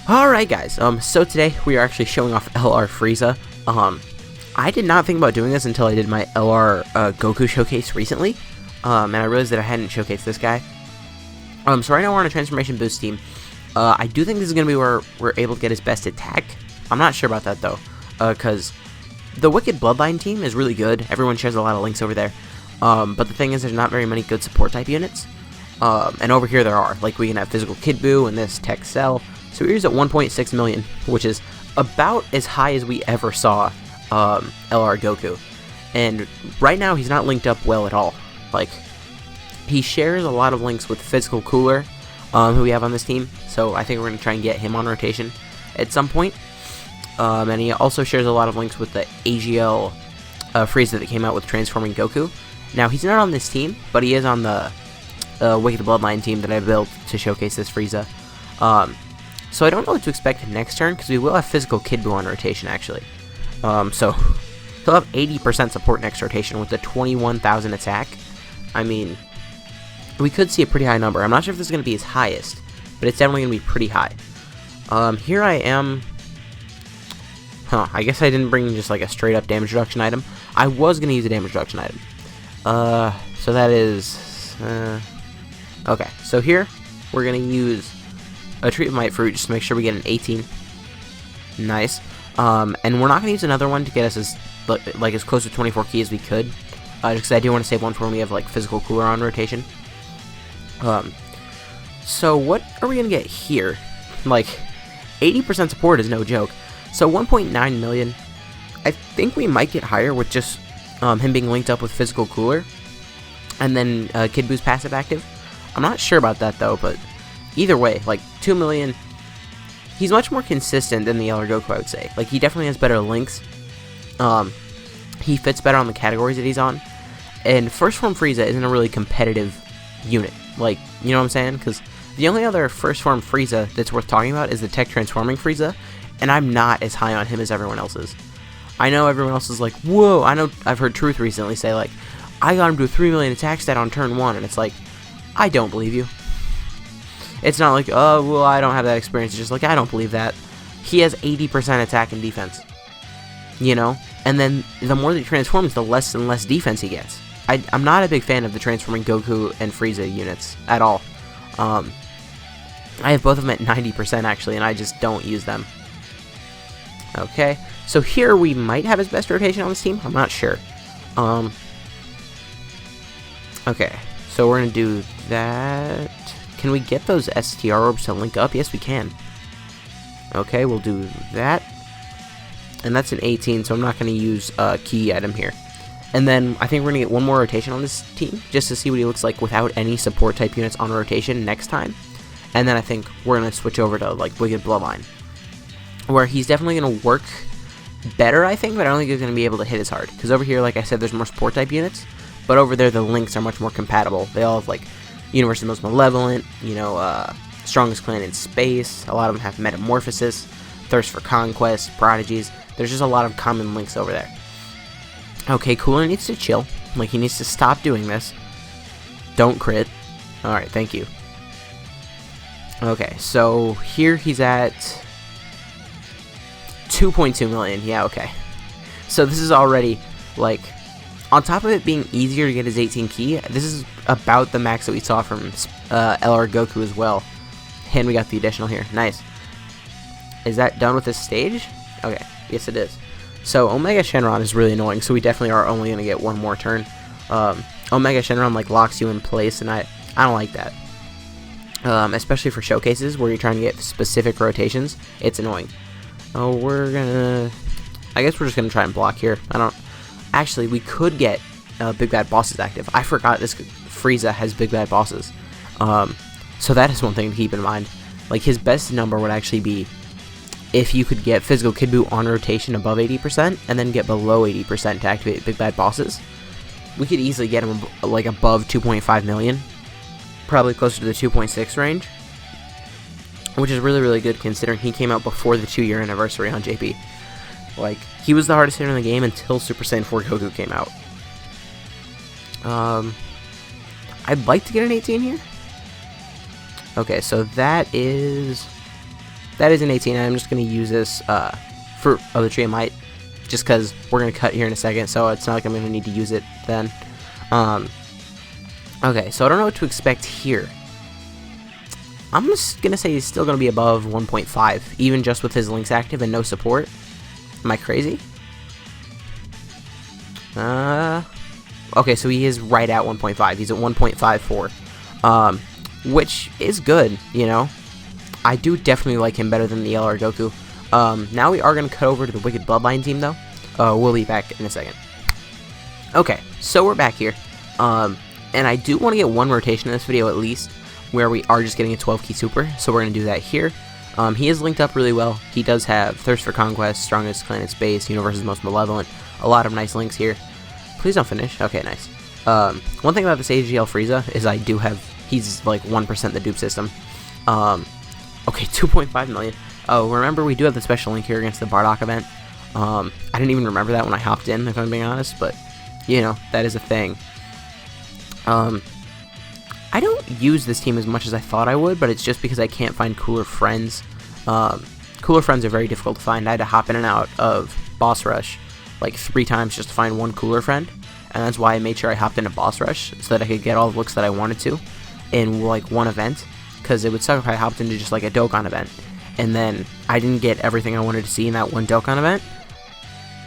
Alright guys, so today we are actually showing off LR Frieza. I did not think about doing this until I did my LR Goku showcase recently, and I realized that I hadn't showcased this guy. So right now we're on a transformation boost team. I do think this is going to be where we're able to get his best attack. I'm not sure about that though, because the Wicked Bloodline team is really good. Everyone shares a lot of links over there, but the thing is there's not very many good support type units. And over here there are, like we can have Physical Kid Buu and this Tech Cell. So here's at 1.6 million, which is about as high as we ever saw LR Goku. And right now he's not linked up well at all. Like, he shares a lot of links with Physical Cooler, who we have on this team. So I think we're going to try and get him on rotation at some point. And he also shares a lot of links with the AGL Frieza that came out with Transforming Goku. Now he's not on this team, but he is on the Wicked Bloodline team that I built to showcase this Frieza. So I don't know what to expect next turn, because we will have Physical Kid Buu on rotation, actually. So he'll have 80% support next rotation with the 21,000 attack. I mean, we could see a pretty high number. I'm not sure if this is going to be his highest, but it's definitely going to be pretty high. Here I am. I guess I didn't bring just like a straight up damage reduction item. I was going to use a damage reduction item. So that is... okay, so here we're going to use a Treat of Might Fruit just to make sure we get an 18. Nice. And we're not going to use another one to get us as close to 24 key as we could. Just because I do want to save one for when we have like Physical Cooler on rotation. So what are we going to get here? Like, 80% support is no joke. So 1.9 million. I think we might get higher with just him being linked up with Physical Cooler. And then Kid Buu's passive active. I'm not sure about that though, but either way, like 2 million, he's much more consistent than the LR Goku, I would say. Like, he definitely has better links. He fits better on the categories that he's on. And First Form Frieza isn't a really competitive unit. Like, you know what I'm saying? Because the only other First Form Frieza that's worth talking about is the Tech Transforming Frieza. And I'm not as high on him as everyone else is. I know everyone else is like, whoa, I know I've heard Truth recently say like, I got him to a 3 million attack stat on turn 1. And it's like, I don't believe you. It's not like, oh, well, I don't have that experience. It's just like, I don't believe that. He has 80% attack and defense. You know? And then the more that he transforms, the less and less defense he gets. I'm not a big fan of the Transforming Goku and Frieza units at all. I have both of them at 90% actually, and I just don't use them. Okay, so here we might have his best rotation on this team. I'm not sure. Okay, so we're going to do that. Can we get those STR orbs to link up? Yes, we can. Okay, we'll do that. And that's an 18, so I'm not going to use a key item here. And then I think we're going to get one more rotation on this team, just to see what he looks like without any support type units on rotation next time. And then I think we're going to switch over to like Wicked Bloodline, where he's definitely going to work better, I think, but I don't think he's going to be able to hit as hard. Because over here, like I said, there's more support type units, but over there the links are much more compatible. They all have like Universe's Most Malevolent, you know, Strongest Clan in Space. A lot of them have Metamorphosis, Thirst for Conquest, Prodigies. There's just a lot of common links over there. Okay, Cooler needs to chill. Like, he needs to stop doing this. Don't crit. Alright, thank you. Okay, so here he's at 2.2 million. Yeah, okay. So this is already, like, on top of it being easier to get his 18 key, this is about the max that we saw from LR Goku as well. And we got the additional here. Nice. Is that done with this stage? Okay, yes it is. So Omega Shenron is really annoying, so we definitely are only going to get one more turn. Omega Shenron like locks you in place, and I don't like that. Especially for showcases where you're trying to get specific rotations, it's annoying. Oh, I guess we're just gonna try and block here. Actually, we could get Big Bad Bosses active. I forgot this Frieza has Big Bad Bosses. So that is one thing to keep in mind. Like, his best number would actually be if you could get Physical Kid Buu on rotation above 80% and then get below 80% to activate Big Bad Bosses. We could easily get him like above 2.5 million. Probably closer to the 2.6 range. Which is really, really good considering he came out before the 2-year anniversary on JP. Like, he was the hardest hitter in the game until Super Saiyan 4 Goku came out. I'd like to get an 18 here. Okay, so that is that is an 18. I'm just going to use this Fruit of the Tree of Might, just because we're going to cut here in a second, so it's not like I'm going to need to use it then. Okay, so I don't know what to expect here. I'm just going to say he's still going to be above 1.5, even just with his links active and no support. Am I crazy? Okay, so he is right at 1.5. He's at 1.54, which is good, you know. I do definitely like him better than the LR Goku. Now we are going to cut over to the Wicked Bloodline team, though. We'll be back in a second. Okay, so we're back here. And I do want to get one rotation in this video at least, where we are just getting a 12 key super, so we're going to do that here. He is linked up really well. He does have Thirst for Conquest, Strongest Clan in Space, Universe's Most Malevolent, a lot of nice links here. Please don't finish. Okay, nice. One thing about this AGL Frieza is he's like 1% the dupe system. Okay, 2.5 million. Oh, remember we do have the special link here against the Bardock event. I didn't even remember that when I hopped in, if I'm being honest, but, you know, that is a thing. I don't use this team as much as I thought I would, but it's just because I can't find cooler friends. Cooler friends are very difficult to find. I had to hop in and out of Boss Rush like 3 times just to find one cooler friend, and that's why I made sure I hopped into Boss Rush, so that I could get all the looks that I wanted to in like one event, because it would suck if I hopped into just like a Dokkan event, and then I didn't get everything I wanted to see in that one Dokkan event,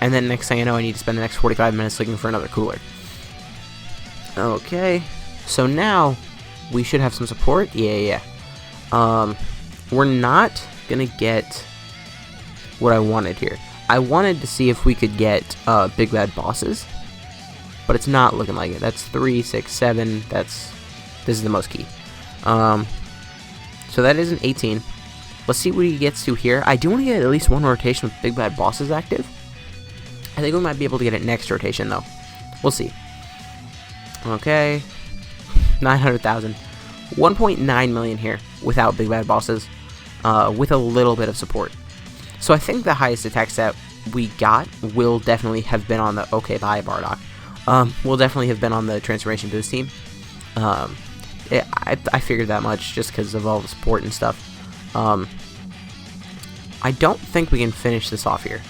and then next thing I know I need to spend the next 45 minutes looking for another cooler. Okay, so now we should have some support. Yeah. We're not gonna get what I wanted here. I wanted to see if we could get big bad bosses, but it's not looking like it. That's 3, 6, 7. This is the most key. So that is an 18. Let's see what he gets to here. I do want to get at least one rotation with big bad bosses active. I think we might be able to get it next rotation though. We'll see. Okay, 900,000, 1.9 million here without big bad bosses, with a little bit of support. So I think the highest attack stat we got will definitely have been on the Okay Bye Bardock. Will definitely have been on the Transformation Boost team. I figured that much just because of all the support and stuff. I don't think we can finish this off here.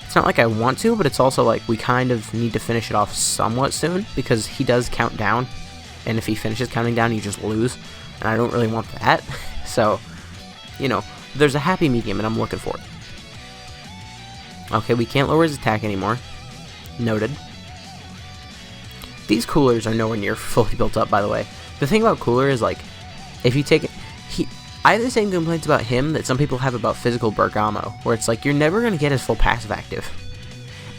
It's not like I want to, but it's also like we kind of need to finish it off somewhat soon, because he does count down, and if he finishes counting down, you just lose, and I don't really want that. So, you know, there's a happy medium, and I'm looking for it. Okay, we can't lower his attack anymore. Noted. These coolers are nowhere near fully built up, by the way. The thing about cooler is, like, if you take it... I have the same complaints about him that some people have about physical Bergamo, where it's like, you're never going to get his full passive active.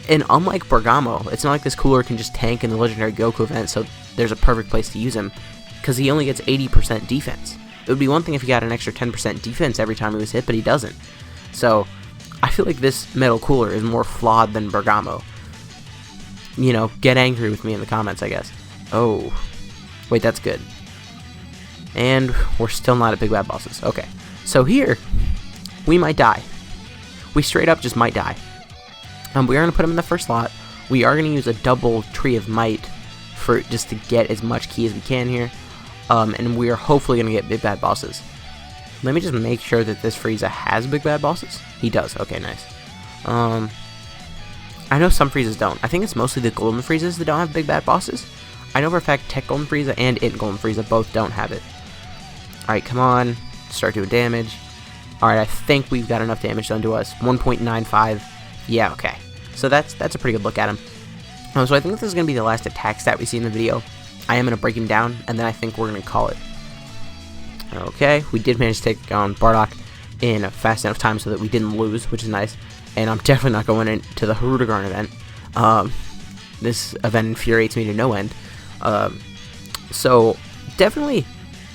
And unlike Bergamo, it's not like this cooler can just tank in the Legendary Goku event, so there's a perfect place to use him, because he only gets 80% defense. It would be one thing if he got an extra 10% defense every time he was hit, but he doesn't. So, I feel like this metal cooler is more flawed than Bergamo. You know, get angry with me in the comments, I guess. Oh, wait, that's good. And we're still not at big bad bosses. Okay, so here, we might die. We straight up just might die. We are going to put him in the first slot. We are going to use a double Tree of Might for just to get as much key as we can here. And we are hopefully going to get big bad bosses. Let me just make sure that this Frieza has big bad bosses. He does. Okay, nice. I know some Friezas don't. I think it's mostly the Golden Friezas that don't have big bad bosses. I know for a fact Tech Golden Frieza and Int Golden Frieza both don't have it. Alright, come on. Start doing damage. Alright, I think we've got enough damage done to us. 1.95. Yeah, okay. So that's a pretty good look at him. So I think this is going to be the last attack stat we see in the video. I am going to break him down, and then I think we're going to call it. Okay, we did manage to take on Bardock in a fast enough time so that we didn't lose, which is nice. And I'm definitely not going into the Harudegarn event. This event infuriates me to no end. So, definitely,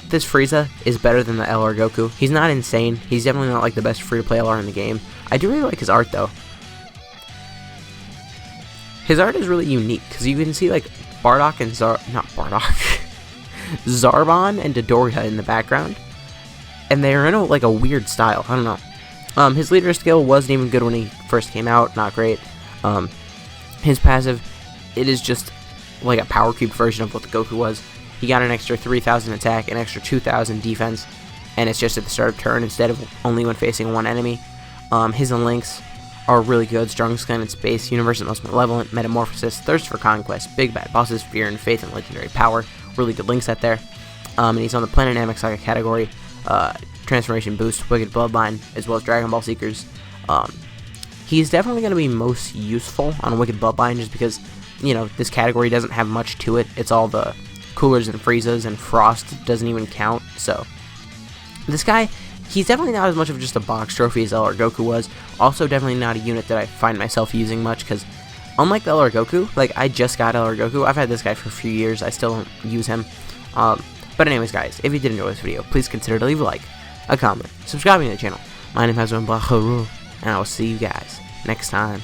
this Frieza is better than the LR Goku. He's not insane. He's definitely not like the best free-to-play LR in the game. I do really like his art, though. His art is really unique, because you can see, like, Bardock and Zarbon and Dodoria in the background. And they're in like a weird style. I don't know. His leader skill wasn't even good when he first came out. Not great. His passive, it is just like a power cubed version of what the Goku was. He got an extra 3,000 attack, an extra 2,000 defense, and it's just at the start of turn instead of only when facing one enemy. His and Link's are really good. Strongest gun in space, universe and most malevolent, metamorphosis, thirst for conquest, big bad bosses, fear and faith, and legendary power. Really good Link set there. And he's on the Planet Namek Saga category. Transformation boost, Wicked Bloodline, as well as Dragon Ball Seekers. He's definitely going to be most useful on Wicked Bloodline just because, you know, this category doesn't have much to it. It's all the Coolers and Friezas, and Frost doesn't even count. So this guy, he's definitely not as much of just a box trophy as LR Goku was. Also definitely not a unit that I find myself using much because unlike the LR Goku, like I just got LR Goku, I've had this guy for a few years, I still don't use him. But anyways guys, if you did enjoy this video, please consider to leave a like, a comment, subscribing to the channel. My name has been Black Hole, and I will see you guys next time.